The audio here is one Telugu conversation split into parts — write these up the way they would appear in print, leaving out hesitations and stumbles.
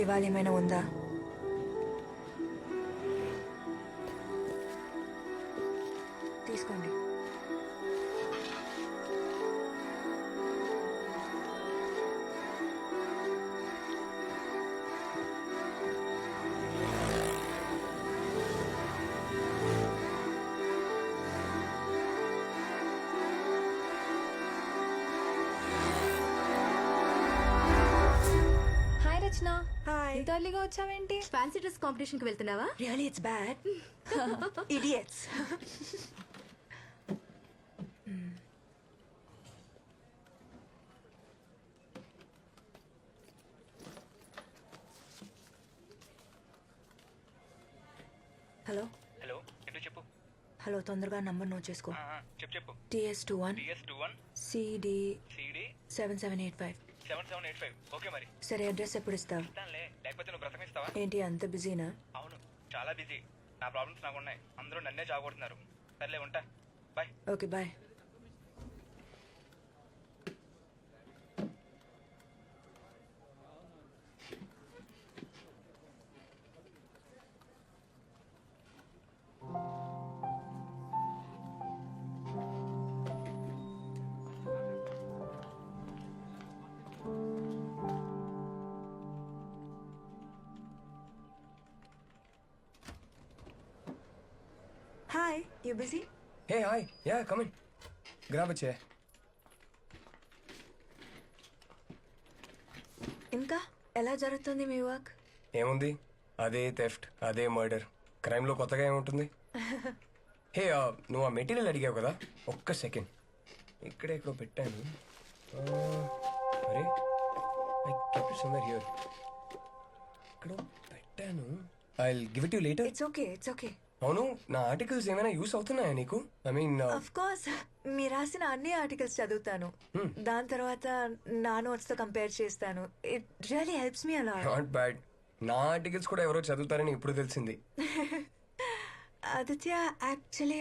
ఇవాళ ఏమైనా ఉందా? తీసుకోండి. హాయ్ రచన. హాయ్. ఇంత ఎర్లీగా వచ్చావేంటి? ఫ్యాన్సీ డ్రెస్ కాంపిటీషన్ కి వెళ్తున్నావా? Really it's bad. Idiots. Hello hello ఏంటో చెప్పు. హలో, తొందరగా నంబర్ నోట్ చేసుకో. చెప్పు. TS21 TS21 CD CD 7785. 7785. Okay మరి సరే, అడ్రస్ ఎప్పుడు ఇస్తావు? ఇస్తానులే, లేకపోతే నువ్వు బ్రతకనిస్తావా? ఏంటి అంత బిజీనా? అవును, చాలా బిజీ. నా ప్రాబ్లమ్స్ నాకు ఉన్నాయి. అందరూ నన్నే చావగొడుతున్నారు. సర్లే, ఉంటా. Bye. Okay bye. Hi, you busy? Hey, hi. Yeah, come in. Grab a chair. ఇంకా ఎలా జరుగుతుంది మీ వర్క్? ఏముంది, అదే థెఫ్ట్, అదే మర్డర్. క్రైమ్లో కొత్తగా ఏముంటుంది? హే, నువ్వు ఆ మెటీరియల్ అడిగావు కదా, ఒక్క సెకండ్. ఇక్కడే ఎక్కడో పెట్టాను. అరే, I kept it somewhere here. ఎక్కడో పెట్టాను. I will give it you later. It's okay, it's okay. అవును, నా ఆర్టికల్స్ ఏమైనా యూస్ అవుతున్నాయా నీకు? ఐ మీన్, ఆఫ్ కోర్స్, మీరు రాసిన అన్ని ఆర్టికల్స్ చదువుతాను. దాని తర్వాత నా నోట్స్ తో కంపేర్ చేస్తాను. It really helps me a lot. Not bad. నా ఆర్టికల్స్ కూడా ఎవరో చదువుతారని ఇప్పుడు తెలిసింది. ఆదిత్య, యాక్చువల్లీ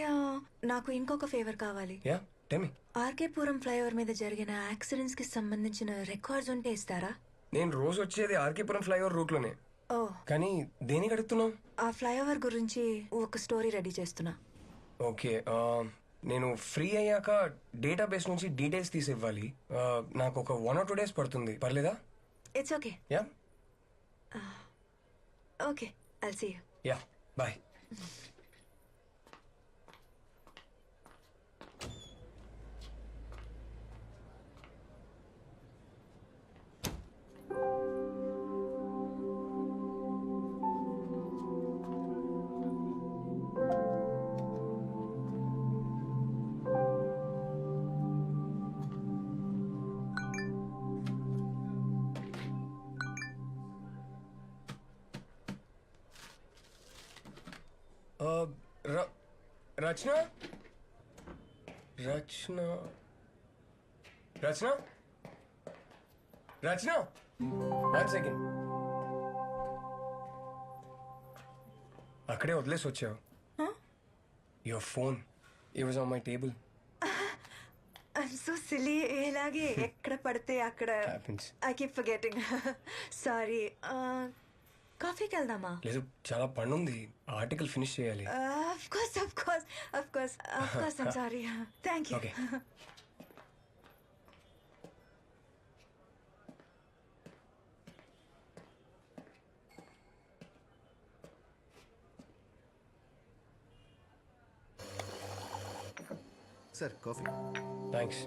నాకు ఇంకొక ఫేవర్ కావాలి. Yeah, tell me. RK Puram flyover మీద జరిగిన యాక్సిడెంట్స్ కి సంబంధించిన రికార్డ్స్ ఉంటే ఇస్తారా? నేను రోజు వచ్చేది ఆర్కేపురం ఫ్లైఓవర్ రూట్ లోనే. ఓ, కానీ దేనికి అడుగుతున్నావు? ఆ ఫ్లైఓవర్ గురించి ఒక స్టోరీ రెడీ చేస్తున్నా. ఓకే, నేను ఫ్రీ అయ్యాక డేటాబేస్ నుంచి డీటెయిల్స్ తీసి ఇవ్వాలి. నాకు ఒక 1 or 2 days పడుతుంది, పర్లేదా? It's okay. Yeah. Okay, I'll see you. Yeah, bye. Rachana, Rachana, Rachana, Rachana, 1 second. అక్కడే వదిలేసి వచ్చావు. Your phone, it was on my table. I'm so silly. ఇలాగే ఎక్కడ పడితే అక్కడ happens. I keep forgetting. Sorry. కాఫీకి వెళ్దామా? లేదు, చాలా పని ఉంది. ఆర్టికల్ ఫినిష్ చేయాలి. Of course, of course, of course, of course. I'm sorry. Thank you. Okay. Sir, coffee. Thanks.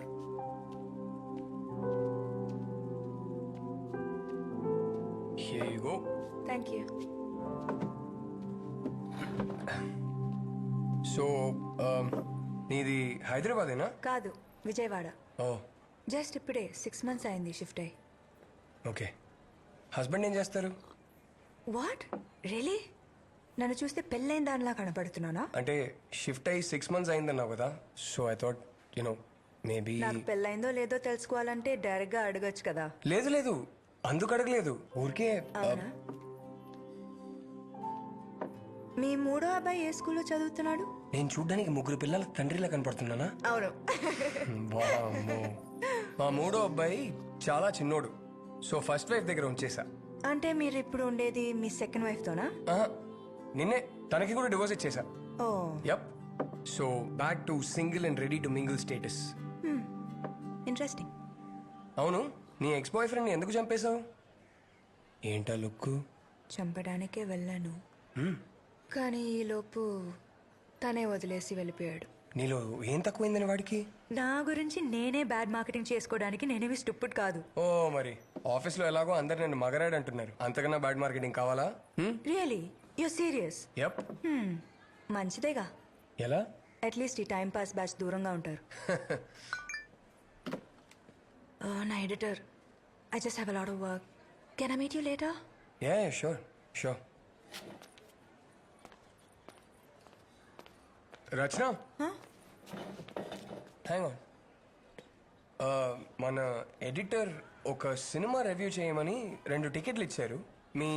Here you go. Thank you. So, నీది హైదరాబాదేనా? కాదు, విజయవాడ. ఓ, జస్ట్ ఇప్పుడే 6 months అయింది షిఫ్ట్ అయ్యి. ఓకే. హస్బెండ్ ఏం చేస్తారు? What, really? నన్ను చూస్తే పెళ్ళైన దానిలా కనపడుతున్నానా? అంటే షిఫ్ట్ అయ్యి 6 months అయిందన్నావు కదా, సో ఐ థాట్ మేబీ. నాకు పెళ్ళైందో లేదో తెలుసుకోవాలంటే డైరెక్ట్ గా అడగచ్చు కదా. లేదు లేదు, అందుకు అడగలేదు, ఊరికే. అవునా? మీ మూడో అబ్బాయి ఏ స్కూల్లో చదువుతున్నాడు? నేను చూడ్డానికి 3 పిల్లల తండ్రిలా కనపడుతున్నానా? అవును. వామ్మో. మా మూడో అబ్బాయి చాలా చిన్నోడు, సో ఫస్ట్ వైఫ్ దగ్గర ఉంచేసా. అంటే మీరు ఇప్పుడు ఉండేది మీ సెకండ్ వైఫ్తోనా? నిన్నే తనకి కూడా డివోర్స్ ఇచ్చేసా. Oh yup. So back to single and ready to mingle status. Interesting. అవును, నీ ఎక్స్ బాయ్ ఫ్రెండ్ని ఎందుకు చంపేశావు? ఏంటా లుక్? చంపడానికే వెళ్ళాను, కానీ ఈలోపు తనే వదిలేసి వెళ్ళిపోయాడు. నీలో ఏం తక్కువైందని వాడికి? నా గురించి నేనే బ్యాడ్ మార్కెటింగ్ చేసుకోవడానికి నేనేమి స్టూపిడ్ కాదు. ఓ మరి ఆఫీస్లో ఎలాగో అందరు నన్ను మగరాడు అంటున్నారు, అంతకన్నా బ్యాడ్ మార్కెటింగ్ కావాలా? Really you serious? యప్. మంచిదేగా, ఎలా? అట్లీస్ట్ ఈ టైం పాస్ బ్యాచ్ దూరంగా ఉంటారు. నా editor, I just have a lot of work. Can I meet you later? Yeah sure sure. Rachana, hang on. మన ఎడిటర్ ఒక సినిమా రివ్యూ చేయమని 2 టికెట్లు ఇచ్చారు. మీ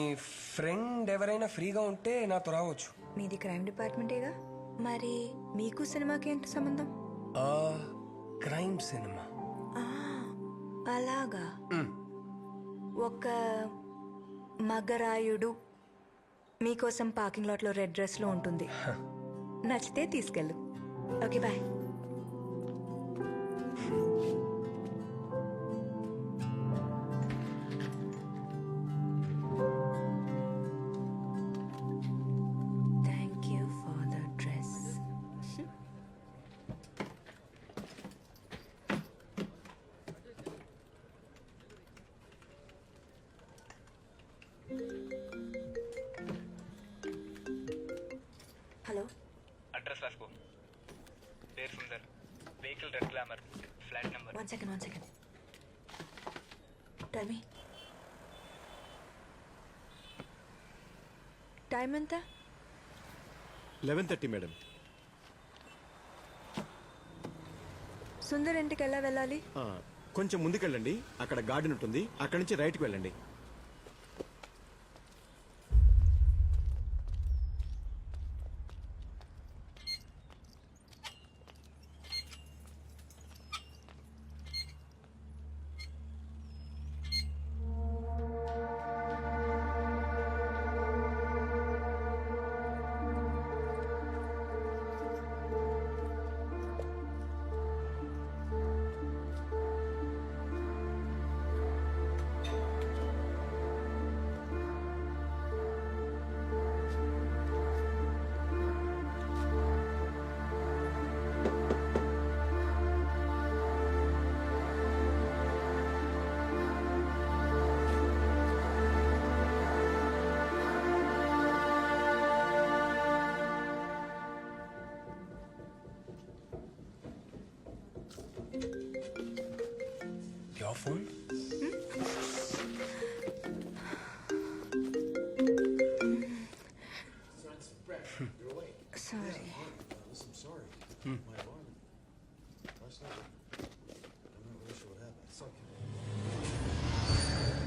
ఫ్రెండ్ ఎవరైనా ఫ్రీగా ఉంటే నాతో రావచ్చు. మీది క్రైమ్ డిపార్ట్మెంటేగా, మరి మీకు సినిమాకి ఏంటి సంబంధం? Crime cinema. అలాగా. ఒక మగరాయుడు మీకోసం పార్కింగ్ లాట్లో రెడ్ డ్రెస్లో ఉంటుంది. నచ్చితే తీసుకెళ్ళు. Okay bye. Thank you for the dress. Hello, address రాసుకో. పేరు Sundar, vehicle red Glamour, flat number. One second. Tell me time ఎంత? 11:30 మేడం. సుందర్ ఇంటికి ఎలా వెళ్ళాలి? కొంచెం ముందుకెళ్ళండి, అక్కడ గార్డెన్ ఉంటుంది, అక్కడి నుంచి రైట్కి వెళ్ళండి. Your phone? Sorry.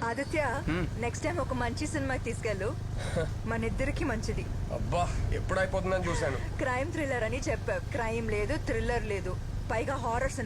Aditya, next time ఒక మంచి సినిమాకి తీసుకెళ్ళు. మన ఇద్దరికి మంచిది. అబ్బా, ఎప్పుడైపోతుందని చూశాను. క్రైమ్ థ్రిల్లర్ అని చెప్పావు, క్రైమ్ లేదు, థ్రిల్లర్ లేదు, పైగా హారర్ సినిమా.